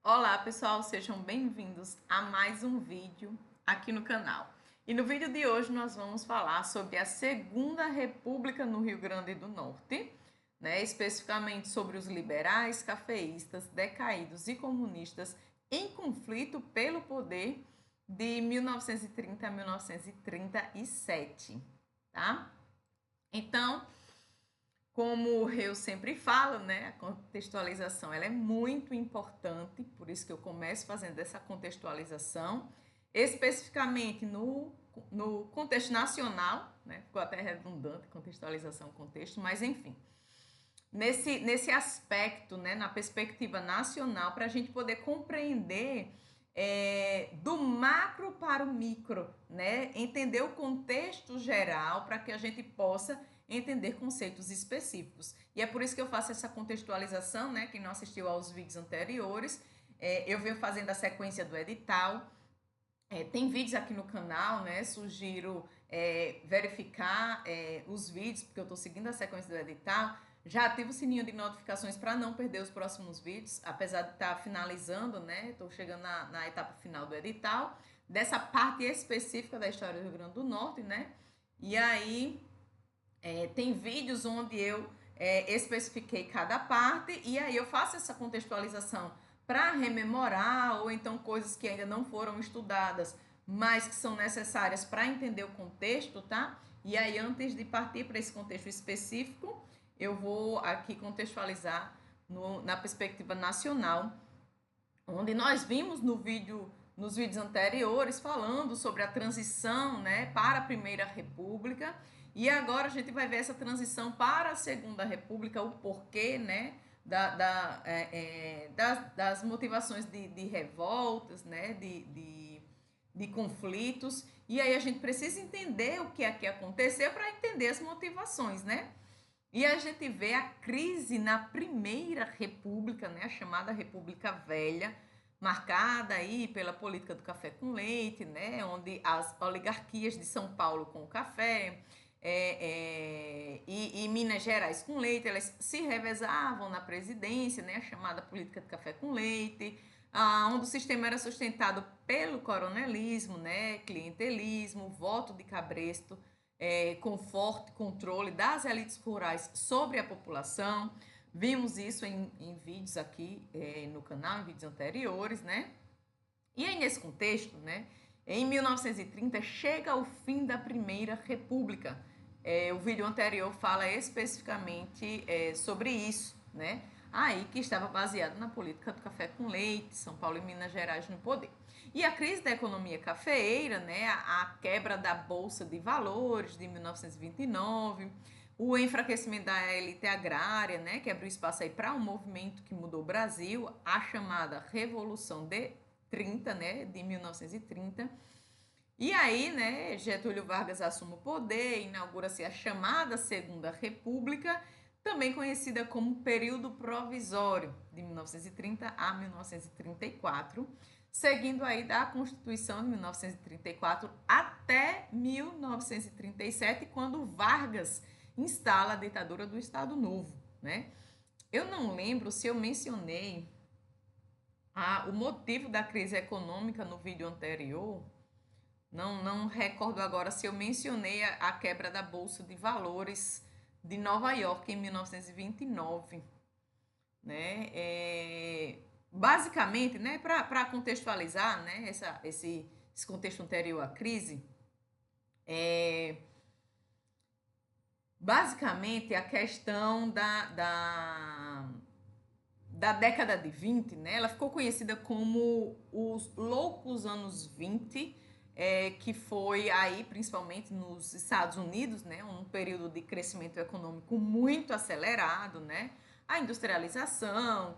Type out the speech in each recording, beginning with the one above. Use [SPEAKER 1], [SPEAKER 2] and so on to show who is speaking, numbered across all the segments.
[SPEAKER 1] Olá pessoal, sejam bem-vindos a mais um vídeo aqui no canal. E no vídeo de hoje nós vamos falar sobre a Segunda República no Rio Grande do Norte, especificamente sobre os liberais, cafeístas, decaídos e comunistas em conflito pelo poder de 1930 a 1937, tá? Então, como eu sempre falo, a contextualização ela é muito importante, por isso que eu começo fazendo essa contextualização, especificamente no contexto nacional, ficou até redundante, contextualização, contexto, mas enfim, nesse aspecto, na perspectiva nacional, para a gente poder compreender do macro para o micro, entender o contexto geral para que a gente possa entender conceitos específicos. E é por isso que eu faço essa contextualização, quem não assistiu aos vídeos anteriores, eu venho fazendo a sequência do edital. Tem vídeos aqui no canal, sugiro verificar os vídeos, porque eu estou seguindo a sequência do edital. Já ativo o sininho de notificações para não perder os próximos vídeos, apesar de estar finalizando, estou chegando na etapa final do edital, dessa parte específica da história do Rio Grande do Norte, E aí tem vídeos onde eu especifiquei cada parte e aí eu faço essa contextualização para rememorar ou então coisas que ainda não foram estudadas, mas que são necessárias para entender o contexto, tá? E aí antes de partir para esse contexto específico, eu vou aqui contextualizar na perspectiva nacional, onde nós vimos nos vídeos anteriores falando sobre a transição, para a Primeira República, e agora a gente vai ver essa transição para a Segunda República, o porquê, das motivações de revoltas, de conflitos, e aí a gente precisa entender o que é que aconteceu para entender as motivações, E a gente vê a crise na Primeira República, a chamada República Velha, marcada aí pela política do café com leite, onde as oligarquias de São Paulo com o café e Minas Gerais com leite, elas se revezavam na presidência, a chamada política do café com leite, onde o sistema era sustentado pelo coronelismo, clientelismo, voto de cabresto, com forte controle das elites rurais sobre a população. Vimos isso em vídeos aqui no canal, em vídeos anteriores, E aí, nesse contexto, em 1930, chega o fim da Primeira República. O vídeo anterior fala especificamente sobre isso, Aí que estava baseado na política do café com leite, São Paulo e Minas Gerais no poder. E a crise da economia cafeeira, a quebra da Bolsa de Valores de 1929, o enfraquecimento da elite agrária, que abriu espaço aí para um movimento que mudou o Brasil, a chamada Revolução de 30, de 1930. E aí, Getúlio Vargas assume o poder, inaugura-se a chamada Segunda República, também conhecida como período provisório, de 1930 a 1934, seguindo aí da Constituição de 1934 até 1937, quando Vargas instala a ditadura do Estado Novo, Eu não lembro se eu mencionei o motivo da crise econômica no vídeo anterior, não recordo agora se eu mencionei a quebra da Bolsa de Valores de Nova York em 1929, basicamente, para contextualizar, esse contexto anterior à crise, basicamente a questão da década de 20, ela ficou conhecida como os loucos anos 20, que foi aí principalmente nos Estados Unidos, um período de crescimento econômico muito acelerado, a industrialização,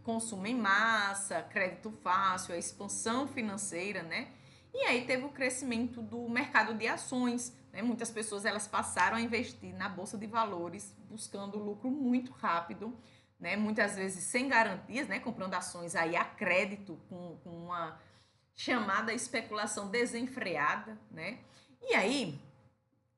[SPEAKER 1] consumo em massa, crédito fácil, a expansão financeira, E aí teve o crescimento do mercado de ações, Muitas pessoas elas passaram a investir na bolsa de valores buscando lucro muito rápido, muitas vezes sem garantias, comprando ações aí a crédito com uma chamada especulação desenfreada, E aí,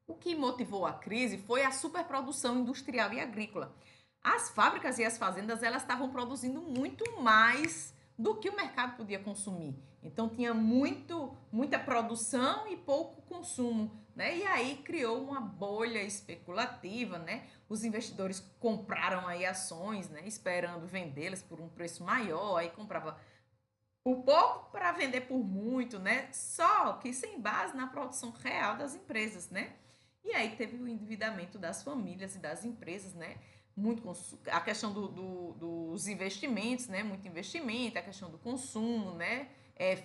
[SPEAKER 1] o que motivou a crise foi a superprodução industrial e agrícola. as fábricas e as fazendas, elas estavam produzindo muito mais do que o mercado podia consumir. Então tinha muita produção e pouco consumo, né? E aí criou uma bolha especulativa, né? Os investidores compraram aí ações, né? Esperando vendê-las por um preço maior, aí comprava por pouco para vender por muito, né? Só que sem base na produção real das empresas, né? E aí teve o endividamento das famílias e das empresas, né? Muito a questão dos investimentos, né? Muito investimento, a questão do consumo, né?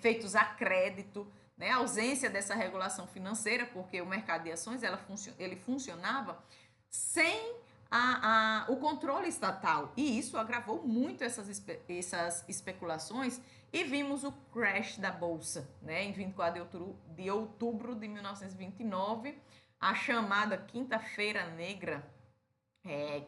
[SPEAKER 1] Feitos a crédito, né? A ausência dessa regulação financeira, porque o mercado de ações ele funcionava sem o controle estatal. E isso agravou muito essas especulações e vimos o crash da Bolsa, né? Em 24 de outubro de 1929, a chamada Quinta-feira Negra,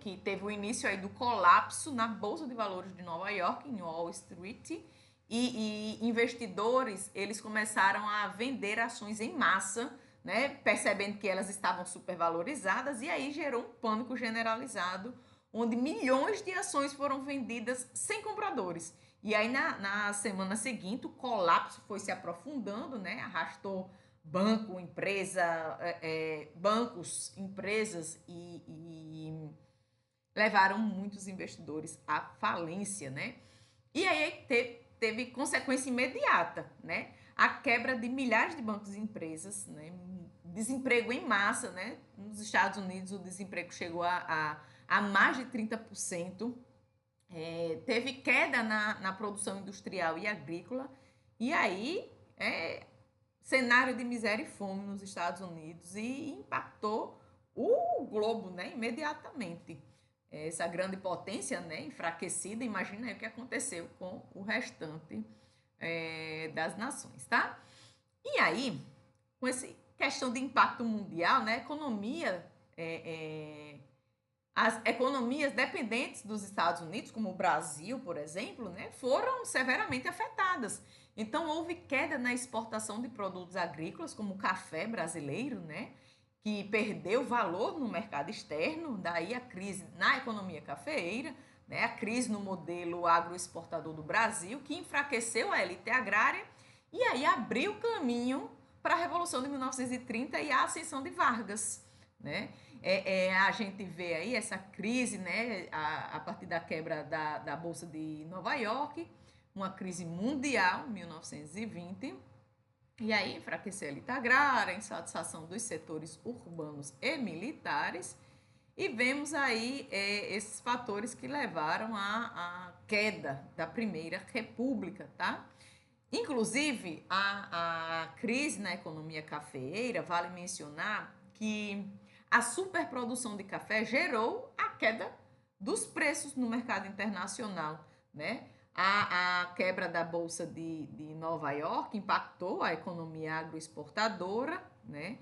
[SPEAKER 1] que teve o início aí do colapso na Bolsa de Valores de Nova York, em Wall Street, e investidores, eles começaram a vender ações em massa, né, percebendo que elas estavam supervalorizadas, e aí gerou um pânico generalizado, onde milhões de ações foram vendidas sem compradores. E aí na semana seguinte o colapso foi se aprofundando, né, arrastou bancos, empresas e levaram muitos investidores à falência, né? E aí teve consequência imediata, né? A quebra de milhares de bancos e empresas, né? Desemprego em massa, né? Nos Estados Unidos o desemprego chegou a mais de 30%. Teve queda na produção industrial e agrícola. E aí, cenário de miséria e fome nos Estados Unidos e impactou o globo, né? Imediatamente. Essa grande potência, né, enfraquecida, imagina aí o que aconteceu com o restante das nações, tá? E aí, com essa questão de impacto mundial, né, as economias dependentes dos Estados Unidos, como o Brasil, por exemplo, né, foram severamente afetadas. Então, houve queda na exportação de produtos agrícolas, como o café brasileiro, né, que perdeu valor no mercado externo, daí a crise na economia cafeeira, né, a crise no modelo agroexportador do Brasil, que enfraqueceu a elite agrária e aí abriu caminho para a Revolução de 1930 e a ascensão de Vargas, né? A gente vê aí essa crise, né, a partir da quebra da Bolsa de Nova York, uma crise mundial, 1920, e aí enfraqueceu a elite agrária, a insatisfação dos setores urbanos e militares, e vemos aí esses fatores que levaram à queda da Primeira República, tá? Inclusive, a crise na economia cafeeira, vale mencionar que a superprodução de café gerou a queda dos preços no mercado internacional, né? A quebra da Bolsa de Nova York impactou a economia agroexportadora, né?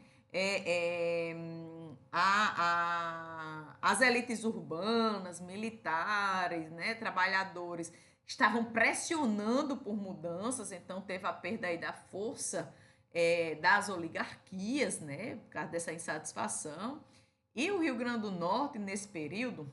[SPEAKER 1] As elites urbanas, militares, né, trabalhadores, estavam pressionando por mudanças, então teve a perda aí da força das oligarquias, né, por causa dessa insatisfação. E o Rio Grande do Norte, nesse período,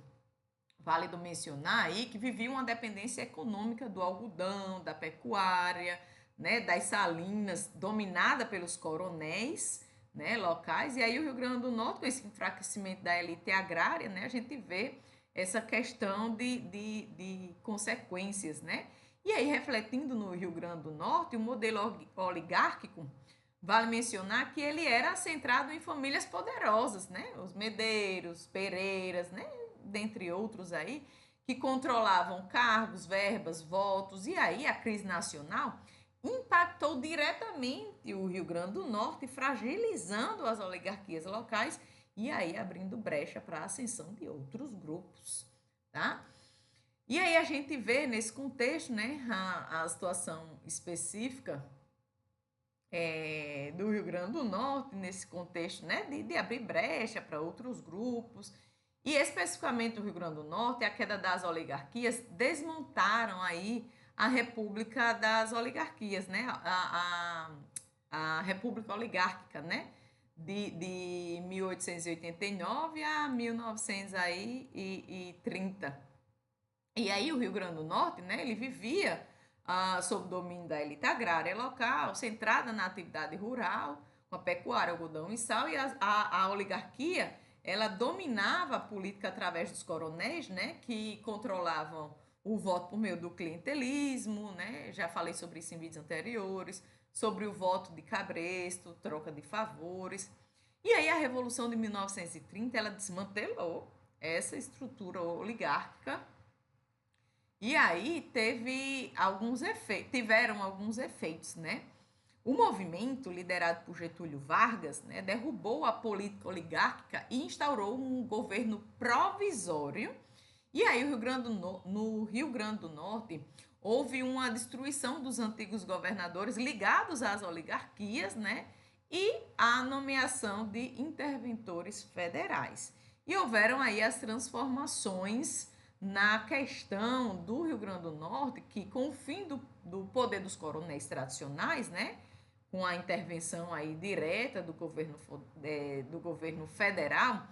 [SPEAKER 1] válido mencionar aí que vivia uma dependência econômica do algodão, da pecuária, né, das salinas, dominada pelos coronéis, né, locais. E aí o Rio Grande do Norte, com esse enfraquecimento da elite agrária, né, a gente vê essa questão de consequências, né? E aí, refletindo no Rio Grande do Norte, o modelo oligárquico, vale mencionar que ele era centrado em famílias poderosas, né? Os Medeiros, Pereiras, né? Dentre outros aí, que controlavam cargos, verbas, votos. E aí a crise nacional impactou diretamente o Rio Grande do Norte, fragilizando as oligarquias locais e aí abrindo brecha para a ascensão de outros grupos, tá? E aí a gente vê nesse contexto, né, a situação específica do Rio Grande do Norte, nesse contexto, né, de abrir brecha para outros grupos. E especificamente o Rio Grande do Norte, a queda das oligarquias desmontaram aí a República das Oligarquias, né, a República Oligárquica, né, de 1889 a 1930. E aí o Rio Grande do Norte, né, ele vivia sob o domínio da elite agrária local, centrada na atividade rural, com a pecuária, algodão e sal, e a oligarquia, ela dominava a política através dos coronéis, né, que controlavam o voto por meio do clientelismo, né, já falei sobre isso em vídeos anteriores, sobre o voto de cabresto, troca de favores. E aí a Revolução de 1930, ela desmantelou essa estrutura oligárquica, e aí tiveram alguns efeitos, né? O movimento, liderado por Getúlio Vargas, né, derrubou a política oligárquica e instaurou um governo provisório. E aí no Rio Grande do Norte houve uma destruição dos antigos governadores ligados às oligarquias, né? E a nomeação de interventores federais. E houveram aí as transformações na questão do Rio Grande do Norte, que com o fim do poder dos coronéis tradicionais, né, com a intervenção aí direta do governo federal,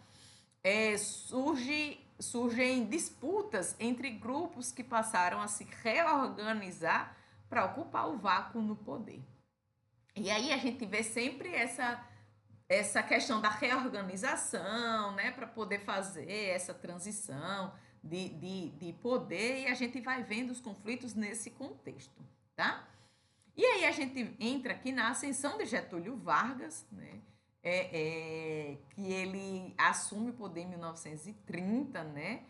[SPEAKER 1] surgem disputas entre grupos que passaram a se reorganizar para ocupar o vácuo no poder. E aí a gente vê sempre essa questão da reorganização, né, para poder fazer essa transição de poder, e a gente vai vendo os conflitos nesse contexto, tá? E aí a gente entra aqui na ascensão de Getúlio Vargas, né, que ele assume o poder em 1930, né,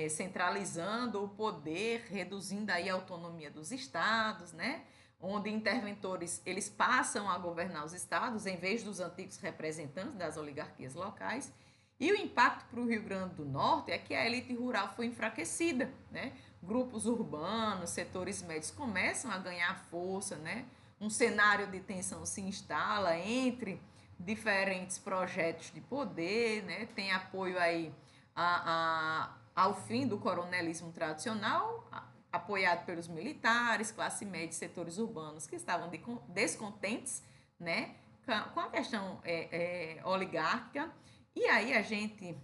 [SPEAKER 1] centralizando o poder, reduzindo aí a autonomia dos estados, né, onde interventores eles passam a governar os estados em vez dos antigos representantes das oligarquias locais. E o impacto para o Rio Grande do Norte é que a elite rural foi enfraquecida, né? Grupos urbanos, setores médios começam a ganhar força, né? Um cenário de tensão se instala entre diferentes projetos de poder, né? Tem apoio aí ao fim do coronelismo tradicional, apoiado pelos militares, classe média e setores urbanos que estavam descontentes, né, com a questão oligárquica. E aí a gente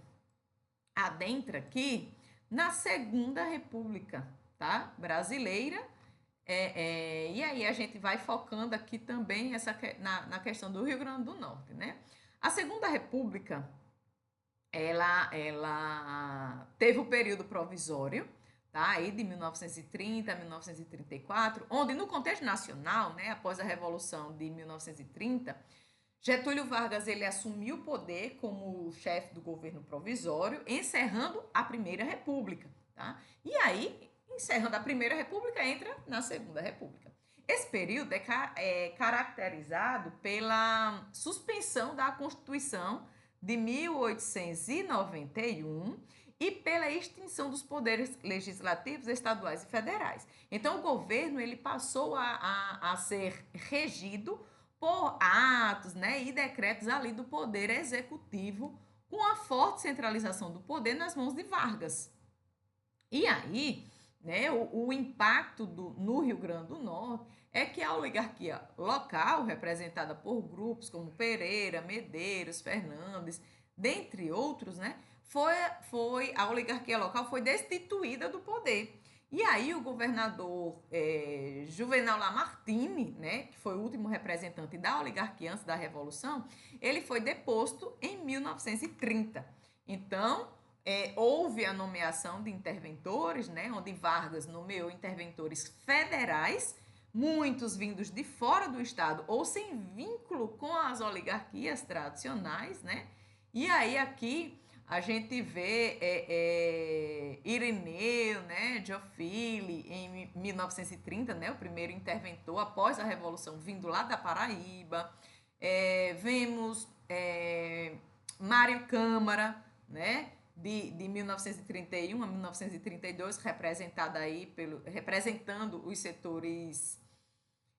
[SPEAKER 1] adentra aqui na Segunda República, tá, brasileira, e aí a gente vai focando aqui também na questão do Rio Grande do Norte, né? A Segunda República, ela teve o período provisório, tá? Aí de 1930 a 1934, onde no contexto nacional, né, após a Revolução de 1930, Getúlio Vargas ele assumiu o poder como chefe do governo provisório, encerrando a Primeira República, tá? E aí, encerrando a Primeira República, entra na Segunda República. Esse período é caracterizado pela suspensão da Constituição de 1891 e pela extinção dos poderes legislativos estaduais e federais. Então, o governo ele passou a ser regido por atos, né, e decretos ali do poder executivo, com a forte centralização do poder nas mãos de Vargas. E aí, né, o impacto no Rio Grande do Norte é que a oligarquia local, representada por grupos como Pereira, Medeiros, Fernandes, dentre outros, né, a oligarquia local foi destituída do poder. E aí o governador Juvenal Lamartine, né, que foi o último representante da oligarquia antes da Revolução, ele foi deposto em 1930. Então, houve a nomeação de interventores, né, onde Vargas nomeou interventores federais, muitos vindos de fora do estado ou sem vínculo com as oligarquias tradicionais, né? E aí aqui a gente vê Irineu, né, Giofili, em 1930, né, o primeiro interventor após a Revolução, vindo lá da Paraíba. Vemos Mário Câmara, né, de 1931 a 1932, representando os setores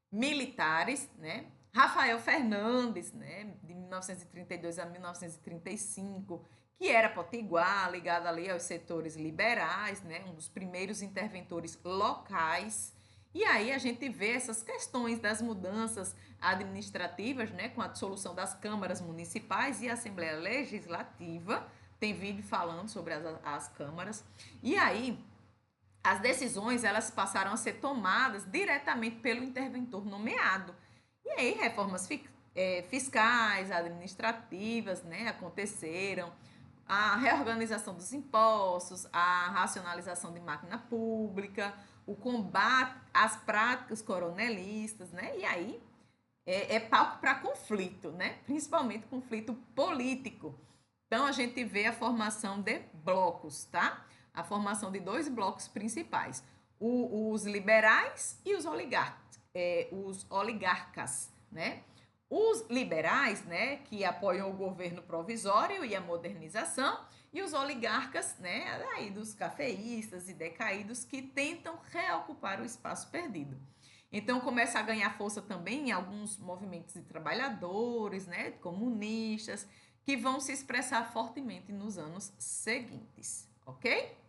[SPEAKER 1] militares, né? Rafael Fernandes, né, de 1932 a 1935, que era potiguar, ligado ali aos setores liberais, né, um dos primeiros interventores locais. E aí a gente vê essas questões das mudanças administrativas, né, com a dissolução das câmaras municipais e a Assembleia Legislativa. Tem vídeo falando sobre as câmaras. E aí as decisões elas passaram a ser tomadas diretamente pelo interventor nomeado. E aí reformas fiscais, administrativas, né, aconteceram, a reorganização dos impostos, a racionalização de máquina pública, o combate às práticas coronelistas, né? E aí é palco para conflito, né? Principalmente conflito político. Então a gente vê a formação de blocos, tá? A formação de dois blocos principais: os liberais e os oligarcas, né? Os liberais, né, que apoiam o governo provisório e a modernização, e os oligarcas, né, aí dos cafeístas e decaídos que tentam reocupar o espaço perdido. Então começa a ganhar força também em alguns movimentos de trabalhadores, né, comunistas, que vão se expressar fortemente nos anos seguintes, ok?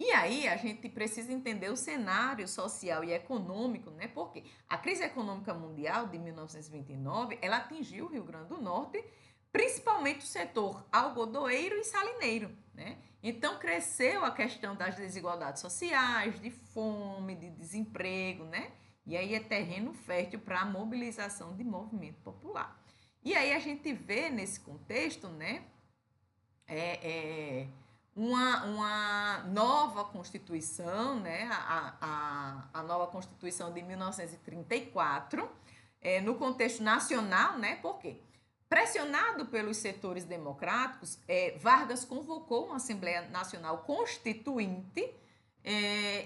[SPEAKER 1] E aí a gente precisa entender o cenário social e econômico, né? Porque a crise econômica mundial de 1929, ela atingiu o Rio Grande do Norte, principalmente o setor algodoeiro e salineiro, né? Então cresceu a questão das desigualdades sociais, de fome, de desemprego, né? E aí é terreno fértil para a mobilização de movimento popular. E aí a gente vê nesse contexto, né? Uma nova Constituição, né? A nova Constituição de 1934, no contexto nacional, né? Por quê? Pressionado pelos setores democráticos, Vargas convocou uma Assembleia Nacional Constituinte,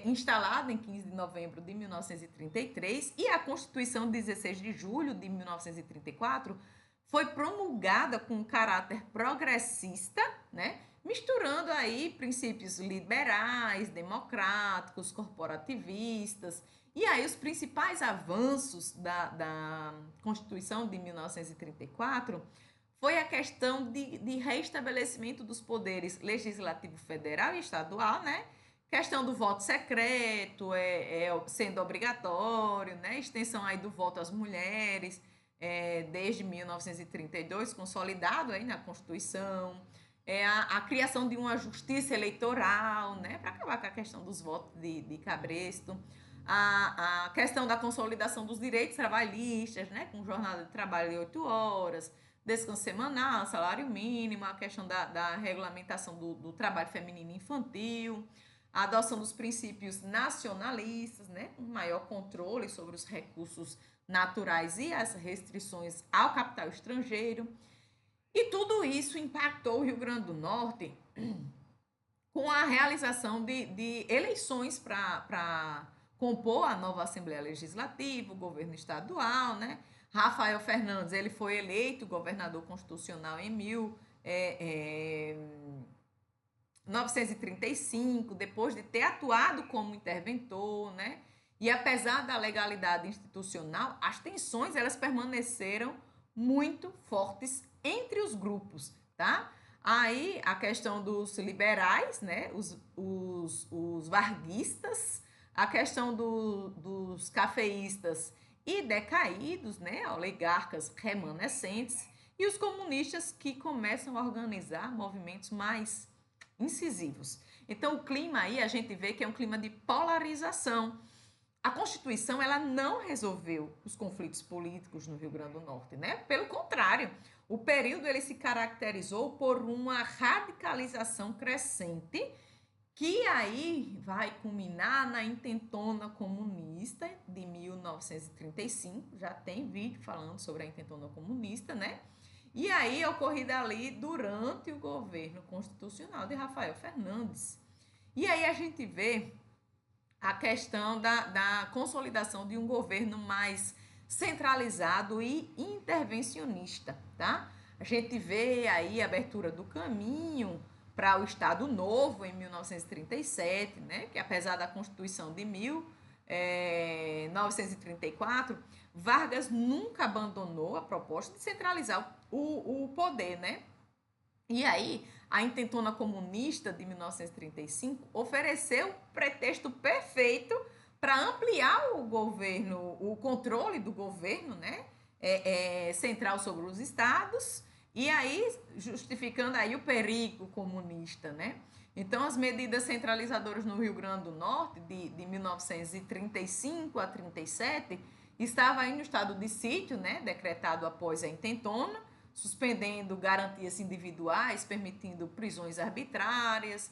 [SPEAKER 1] instalada em 15 de novembro de 1933, e a Constituição de 16 de julho de 1934 foi promulgada com caráter progressista, né? Misturando aí princípios liberais, democráticos, corporativistas. E aí os principais avanços da Constituição de 1934 foi a questão de reestabelecimento dos poderes legislativo federal e estadual, né? Questão do voto secreto, sendo obrigatório, né? Extensão aí do voto às mulheres, desde 1932, consolidado aí na Constituição. A criação de uma justiça eleitoral, né? Para acabar com a questão dos votos de cabresto. A questão da consolidação dos direitos trabalhistas, né? Com jornada de trabalho de 8 horas, descanso semanal, salário mínimo, a questão da regulamentação do trabalho feminino infantil, a adoção dos princípios nacionalistas, né, com maior controle sobre os recursos naturais e as restrições ao capital estrangeiro. E tudo isso impactou o Rio Grande do Norte com a realização de eleições para compor a nova Assembleia Legislativa, o governo estadual, né? Rafael Fernandes, ele foi eleito governador constitucional em 1935, depois de ter atuado como interventor, né? E apesar da legalidade institucional, as tensões elas permaneceram muito fortes entre os grupos, tá? Aí a questão dos liberais, né? Os varguistas, a questão dos cafeístas e decaídos, né? Oligarcas remanescentes, e os comunistas que começam a organizar movimentos mais incisivos. Então o clima aí a gente vê que é um clima de polarização. A Constituição ela não resolveu os conflitos políticos no Rio Grande do Norte, né? Pelo contrário, o período ele se caracterizou por uma radicalização crescente que aí vai culminar na intentona comunista de 1935. Já tem vídeo falando sobre a intentona comunista, né? E aí ocorrida ali durante o governo constitucional de Rafael Fernandes. E aí a gente vê a questão da consolidação de um governo mais centralizado e intervencionista, tá? A gente vê aí a abertura do caminho para o Estado Novo em 1937, né? Que apesar da Constituição de 1934, Vargas nunca abandonou a proposta de centralizar o poder, né? E aí, a intentona comunista de 1935 ofereceu o pretexto perfeito para ampliar o governo, o controle do governo, né, central sobre os estados, e aí justificando aí o perigo comunista, né? Então, as medidas centralizadoras no Rio Grande do Norte, de 1935 a 37, estava aí no estado de sítio, né, decretado após a intentona, suspendendo garantias individuais, permitindo prisões arbitrárias,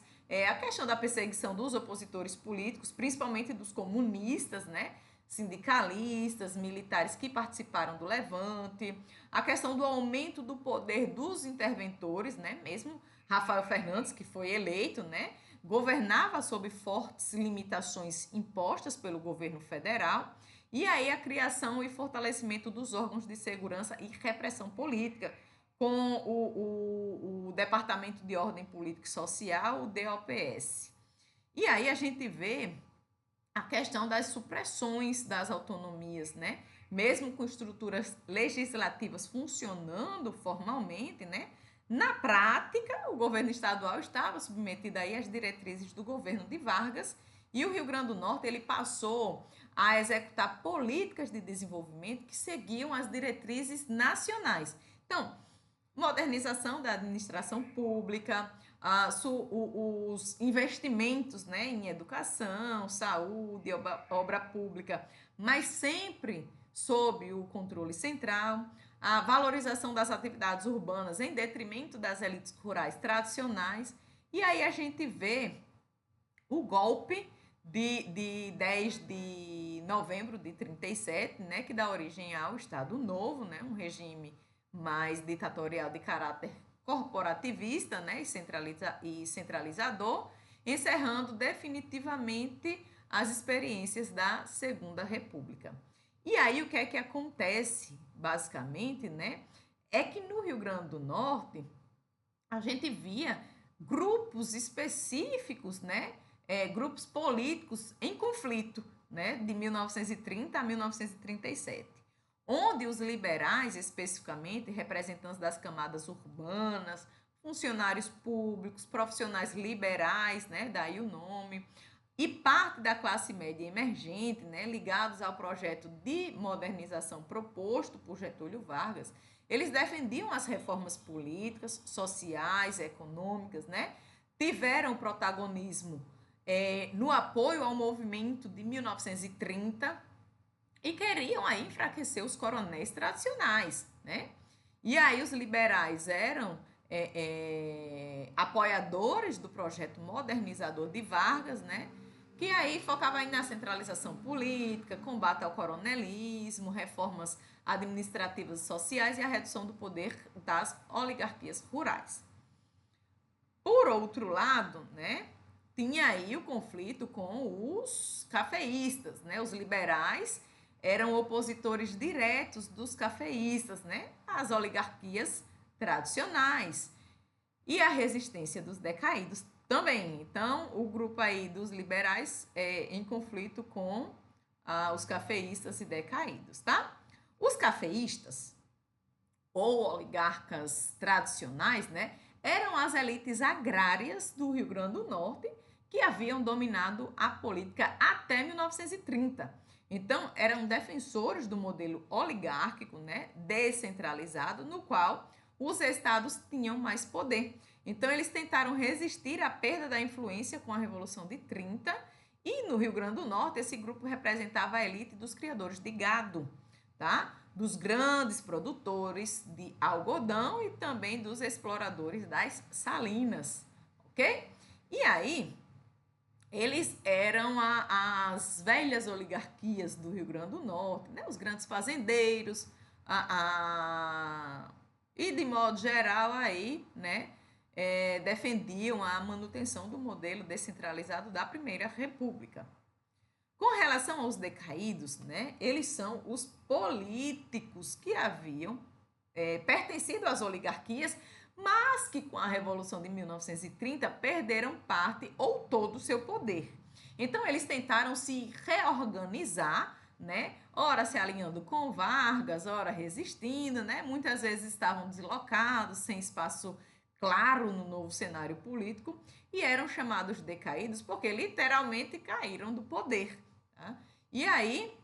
[SPEAKER 1] a questão da perseguição dos opositores políticos, principalmente dos comunistas, né, sindicalistas, militares que participaram do levante, a questão do aumento do poder dos interventores, né, mesmo Rafael Fernandes, que foi eleito, né, governava sob fortes limitações impostas pelo governo federal, e aí a criação e fortalecimento dos órgãos de segurança e repressão política, com o Departamento de Ordem Política e Social, o DOPS. E aí a gente vê a questão das supressões das autonomias, né? Mesmo com estruturas legislativas funcionando formalmente, né? Na prática, o governo estadual estava submetido aí às diretrizes do governo de Vargas, e o Rio Grande do Norte ele passou a executar políticas de desenvolvimento que seguiam as diretrizes nacionais. Então, modernização da administração pública, os investimentos, né, em educação, saúde, obra pública, mas sempre sob o controle central, a valorização das atividades urbanas em detrimento das elites rurais tradicionais. E aí a gente vê o golpe de 10 de novembro de 37, né, que dá origem ao Estado Novo, né, um regime mais ditatorial de caráter corporativista, né, e centralizador, encerrando definitivamente as experiências da Segunda República. E aí o que é que acontece, basicamente, né, é que no Rio Grande do Norte a gente via grupos específicos, né, grupos políticos em conflito, né, de 1930 a 1937, onde os liberais, especificamente, representantes das camadas urbanas, funcionários públicos, profissionais liberais, né, daí o nome, e parte da classe média emergente, né, ligados ao projeto de modernização proposto por Getúlio Vargas, eles defendiam as reformas políticas, sociais, econômicas, né, tiveram protagonismo no apoio ao movimento de 1930, e queriam aí enfraquecer os coronéis tradicionais, né? E aí os liberais eram apoiadores do projeto modernizador de Vargas, né? Que aí focava aí na centralização política, combate ao coronelismo, reformas administrativas e sociais e a redução do poder das oligarquias rurais. Por outro lado, né, tinha aí o conflito com os cafeístas, né? Os liberais eram opositores diretos dos cafeístas, né, às oligarquias tradicionais, e a resistência dos decaídos também. Então, o grupo aí dos liberais em conflito com os cafeístas e decaídos, tá? Os cafeístas, ou oligarcas tradicionais, né, eram as elites agrárias do Rio Grande do Norte que haviam dominado a política até 1930. Então, eram defensores do modelo oligárquico, né, descentralizado, no qual os estados tinham mais poder. Então, eles tentaram resistir à perda da influência com a Revolução de 30, e no Rio Grande do Norte, esse grupo representava a elite dos criadores de gado, tá? Dos grandes produtores de algodão e também dos exploradores das salinas, ok? E aí, eles eram as velhas oligarquias do Rio Grande do Norte, né? Os grandes fazendeiros, e de modo geral aí, né, defendiam a manutenção do modelo descentralizado da Primeira República. Com relação aos decaídos, né, eles são os políticos que haviam pertencido às oligarquias, mas que com a Revolução de 1930 perderam parte ou todo o seu poder. Então, eles tentaram se reorganizar, né? Ora se alinhando com Vargas, ora resistindo, né? Muitas vezes estavam deslocados, sem espaço claro no novo cenário político, e eram chamados decaídos porque literalmente caíram do poder, Tá? E aí,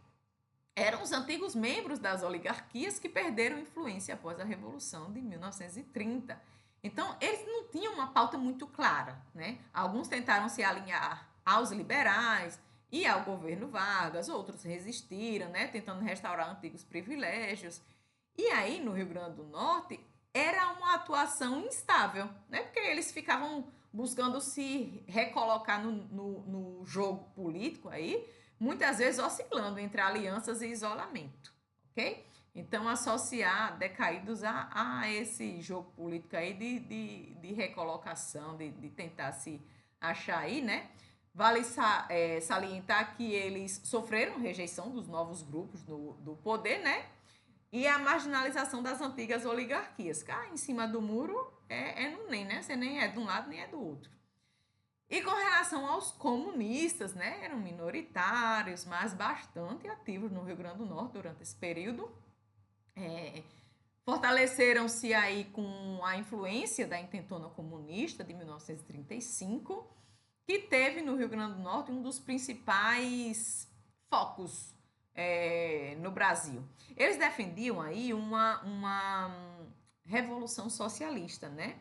[SPEAKER 1] eram os antigos membros das oligarquias que perderam influência após a Revolução de 1930. Então, eles não tinham uma pauta muito clara, né? Alguns tentaram se alinhar aos liberais e ao governo Vargas, outros resistiram, né? Tentando restaurar antigos privilégios. E aí, no Rio Grande do Norte, era uma atuação instável, né? Porque eles ficavam buscando se recolocar no jogo político aí, muitas vezes oscilando entre alianças e isolamento, ok? Então, associar decaídos a esse jogo político aí de recolocação, de tentar se achar aí, né? Vale salientar que eles sofreram rejeição dos novos grupos do poder, né? E a marginalização das antigas oligarquias. Cá em cima do muro é no nem, né? Você nem é de um lado nem é do outro. E com relação aos comunistas, né? Eram minoritários, mas bastante ativos no Rio Grande do Norte durante esse período. Fortaleceram-se aí com a influência da intentona comunista de 1935, que teve no Rio Grande do Norte um dos principais focos no Brasil. Eles defendiam aí uma revolução socialista, né?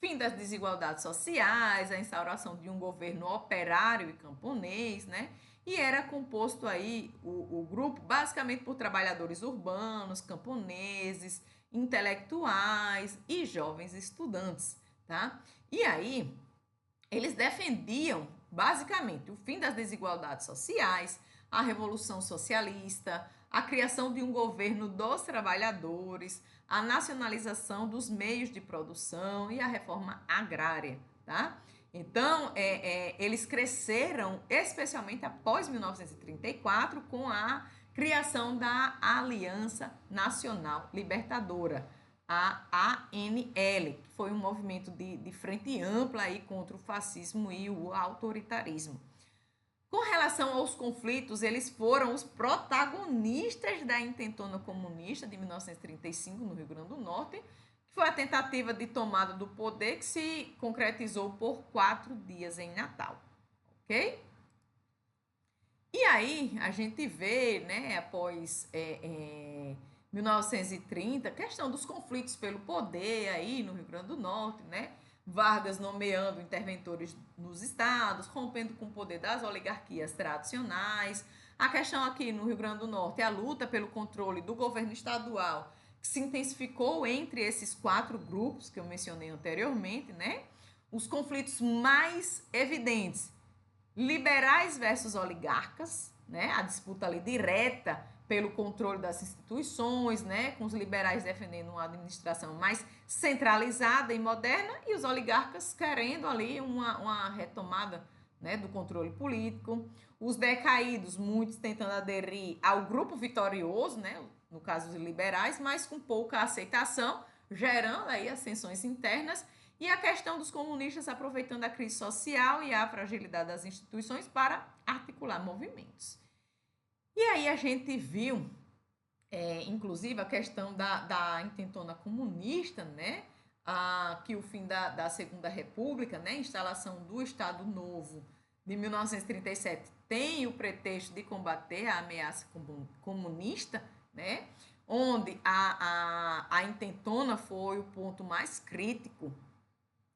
[SPEAKER 1] Fim das desigualdades sociais, a instauração de um governo operário e camponês, né? E era composto aí o grupo basicamente por trabalhadores urbanos, camponeses, intelectuais e jovens estudantes, tá? E aí eles defendiam basicamente o fim das desigualdades sociais, a revolução socialista, a criação de um governo dos trabalhadores, a nacionalização dos meios de produção e a reforma agrária, tá? Então, eles cresceram, especialmente após 1934, com a criação da Aliança Nacional Libertadora, a ANL, que foi um movimento de frente ampla aí contra o fascismo e o autoritarismo. Com relação aos conflitos, eles foram os protagonistas da intentona comunista de 1935 no Rio Grande do Norte, que foi a tentativa de tomada do poder que se concretizou por 4 dias em Natal, ok? E aí a gente vê, né, após 1930, questão dos conflitos pelo poder aí no Rio Grande do Norte, né? Vargas nomeando interventores nos estados, rompendo com o poder das oligarquias tradicionais. A questão aqui no Rio Grande do Norte é a luta pelo controle do governo estadual, que se intensificou entre esses 4 grupos que eu mencionei anteriormente, né? Os conflitos mais evidentes, liberais versus oligarcas, né? A disputa ali direta pelo controle das instituições, né, com os liberais defendendo uma administração mais centralizada e moderna e os oligarcas querendo ali uma retomada, né, do controle político. Os decaídos, muitos tentando aderir ao grupo vitorioso, né, no caso dos liberais, mas com pouca aceitação, gerando aí as tensões internas. E a questão dos comunistas aproveitando a crise social e a fragilidade das instituições para articular movimentos. E aí a gente viu, inclusive, a questão da intentona comunista, né? Que o fim da Segunda República, né? A instalação do Estado Novo de 1937 tem o pretexto de combater a ameaça comunista, né? Onde a intentona foi o ponto mais crítico,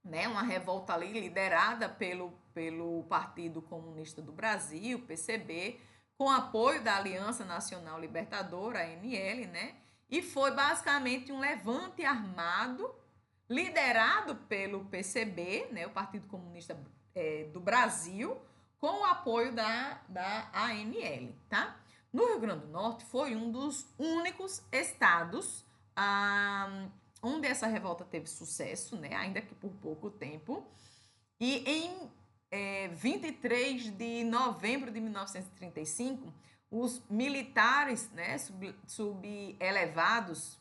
[SPEAKER 1] né? Uma revolta ali liderada pelo Partido Comunista do Brasil, PCB, com apoio da Aliança Nacional Libertadora, a ANL, né? E foi basicamente um levante armado liderado pelo PCB, né? O Partido Comunista do Brasil, com o apoio da ANL, tá? No Rio Grande do Norte foi um dos únicos estados onde essa revolta teve sucesso, né? Ainda que por pouco tempo. E em 23 de novembro de 1935, os militares, né, subelevados,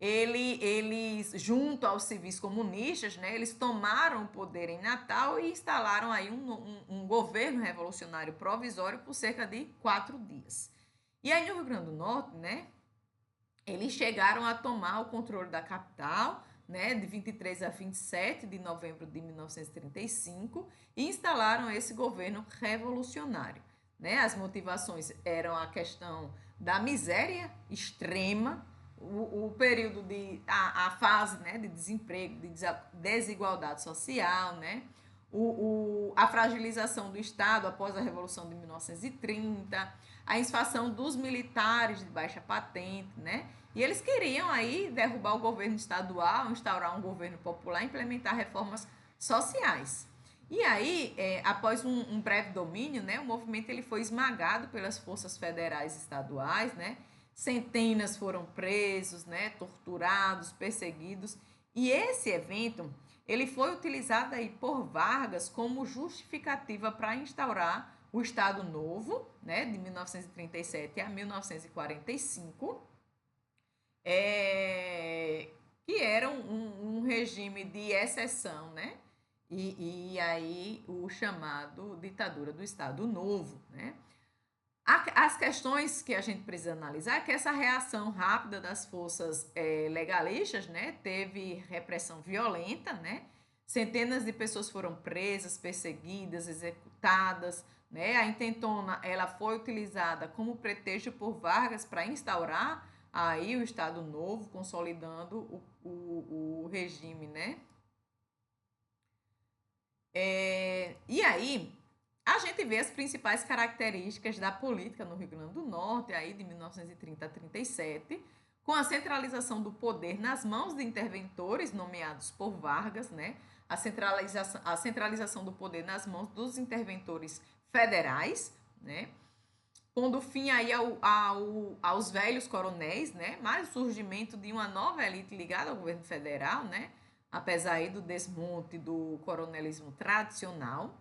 [SPEAKER 1] eles, junto aos civis comunistas, né, eles tomaram o poder em Natal e instalaram aí um governo revolucionário provisório por cerca de 4 dias. E aí no Rio Grande do Norte, né, eles chegaram a tomar o controle da capital, né, de 23 a 27 de novembro de 1935, e instalaram esse governo revolucionário. Né? As motivações eram a questão da miséria extrema, o período a fase, né, de desemprego, de desigualdade social, né? A fragilização do Estado após a Revolução de 1930, a inflação dos militares de baixa patente, né? E eles queriam aí derrubar o governo estadual, instaurar um governo popular, implementar reformas sociais. E aí, após um breve domínio, né, o movimento ele foi esmagado pelas forças federais e estaduais, né? Centenas foram presos, né, torturados, perseguidos. E esse evento ele foi utilizado aí por Vargas como justificativa para instaurar o Estado Novo, né, de 1937 a 1945, que era um regime de exceção, né? E aí o chamado ditadura do Estado Novo, né? As questões que a gente precisa analisar é que essa reação rápida das forças legalistas, né, teve repressão violenta, né? Centenas de pessoas foram presas, perseguidas, executadas, né? A intentona ela foi utilizada como pretexto por Vargas para instaurar aí o Estado Novo, consolidando o regime, né? E aí a gente vê as principais características da política no Rio Grande do Norte, aí de 1930 a 37, com a centralização do poder nas mãos de interventores nomeados por Vargas, né? A centralização do poder nas mãos dos interventores federais, né? Pondo fim aí aos velhos coronéis, né? Mais o surgimento de uma nova elite ligada ao governo federal, né? Apesar aí do desmonte do coronelismo tradicional.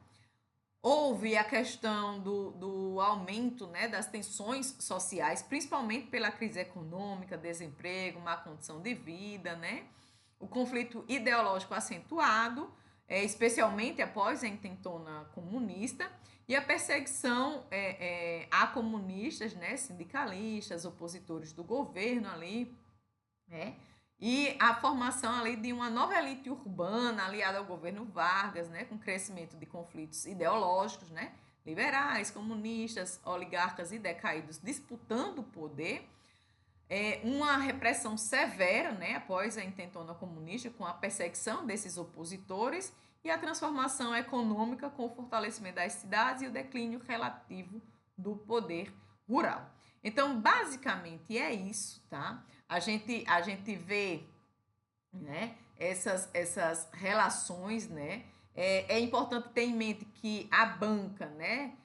[SPEAKER 1] Houve a questão do aumento, né, das tensões sociais, principalmente pela crise econômica, desemprego, má condição de vida, né? O conflito ideológico acentuado, especialmente após a intentona comunista, e a perseguição a comunistas, né, sindicalistas, opositores do governo ali, né? E a formação ali de uma nova elite urbana aliada ao governo Vargas, né, com crescimento de conflitos ideológicos, né, liberais, comunistas, oligarcas e decaídos disputando o poder, uma repressão severa, né, após a intentona comunista, com a perseguição desses opositores e a transformação econômica com o fortalecimento das cidades e o declínio relativo do poder rural. Então, basicamente é isso, tá? A gente vê, né, essas relações, né? É importante ter em mente que a banca, né,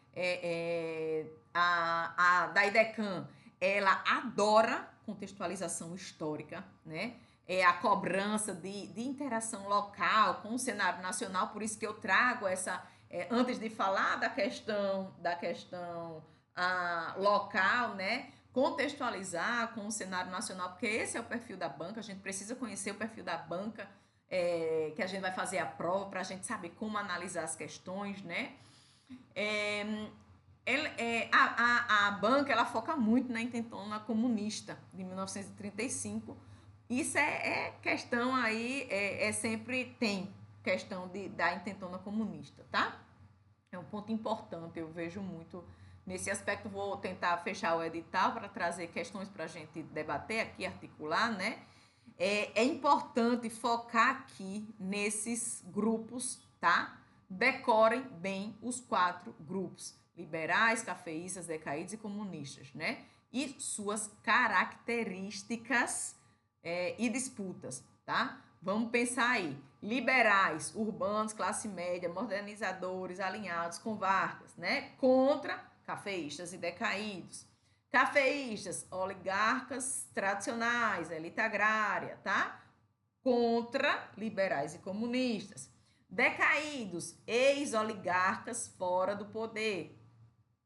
[SPEAKER 1] da IDECAM, ela adora contextualização histórica, né? A cobrança de interação local com o cenário nacional, por isso que eu trago essa, antes de falar da questão local, né? Contextualizar com o cenário nacional, porque esse é o perfil da banca, a gente precisa conhecer o perfil da banca, que a gente vai fazer a prova para a gente saber como analisar as questões, né? A banca ela foca muito na intentona comunista de 1935. Isso é questão aí, sempre tem questão da intentona comunista, tá? É um ponto importante, eu vejo muito nesse aspecto. Vou tentar fechar o edital para trazer questões para a gente debater aqui, articular, né? É importante focar aqui nesses grupos, tá? Decorem bem os 4 grupos: liberais, cafeístas, decaídos e comunistas, né? E suas características e disputas, tá? Vamos pensar aí: liberais, urbanos, classe média, modernizadores, alinhados com Vargas, né? Contra cafeístas e decaídos. Cafeístas, oligarcas tradicionais, elite agrária, tá? Contra liberais e comunistas. Decaídos, ex-oligarcas fora do poder.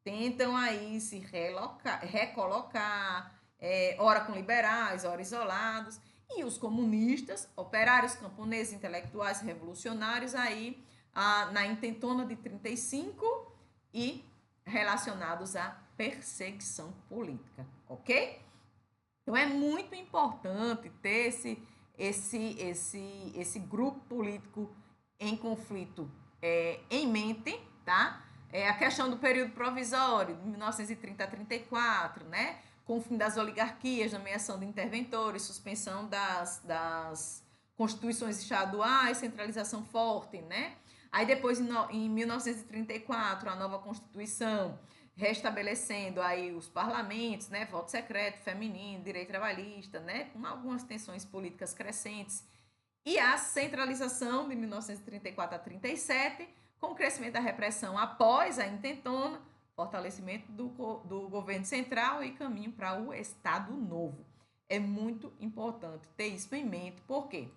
[SPEAKER 1] Tentam aí se recolocar, ora com liberais, ora isolados. E os comunistas, operários, camponeses, intelectuais, revolucionários, aí na intentona de 35 e relacionados à perseguição política, ok? Então é muito importante ter esse grupo político em conflito em mente, tá? A questão do período provisório, de 1930 a 34, né? Com o fim das oligarquias, nomeação de interventores, suspensão das constituições estaduais, centralização forte, né? Aí depois, em 1934, a nova Constituição, restabelecendo aí os parlamentos, né? Voto secreto, feminino, direito trabalhista, né? Com algumas tensões políticas crescentes. E a centralização de 1934 a 37, com o crescimento da repressão após a intentona, fortalecimento do governo central e caminho para o Estado Novo. É muito importante ter isso em mente, porque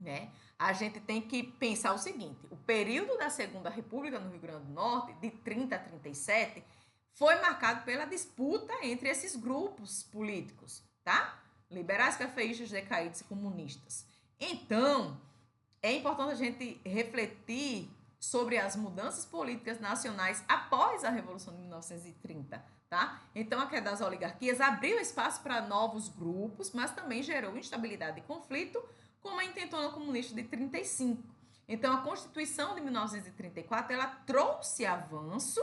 [SPEAKER 1] né, a gente tem que pensar o seguinte: o período da Segunda República no Rio Grande do Norte, de 30 a 37, foi marcado pela disputa entre esses grupos políticos, tá? Liberais, cafeístas, decaídos e comunistas. Então, é importante a gente refletir sobre as mudanças políticas nacionais após a Revolução de 1930, tá? Então, a queda das oligarquias abriu espaço para novos grupos, mas também gerou instabilidade e conflito, como a intentona comunista de 35. Então, a Constituição de 1934, ela trouxe avanço,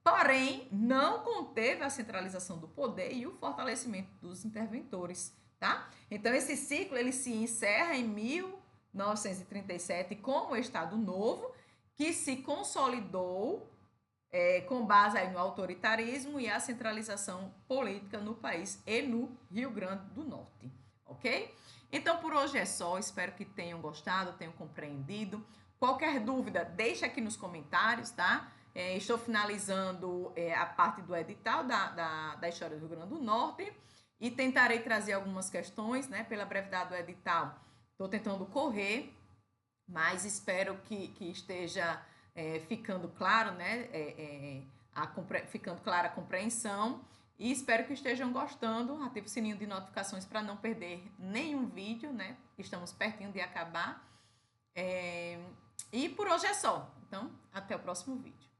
[SPEAKER 1] porém, não conteve a centralização do poder e o fortalecimento dos interventores, tá? Então, esse ciclo, ele se encerra em 1937 com o Estado Novo, que se consolidou com base aí no autoritarismo e a centralização política no país e no Rio Grande do Norte, ok? Então, por hoje é só. Espero que tenham gostado, tenham compreendido. Qualquer dúvida, deixa aqui nos comentários, tá? Estou finalizando a parte do edital da história do Rio Grande do Norte e tentarei trazer algumas questões, né? Pela brevidade do edital, estou tentando correr, mas espero que esteja ficando claro, né? Ficando clara a compreensão. E espero que estejam gostando. Ative o sininho de notificações para não perder nenhum vídeo, né? Estamos pertinho de acabar. E por hoje é só. Então, até o próximo vídeo.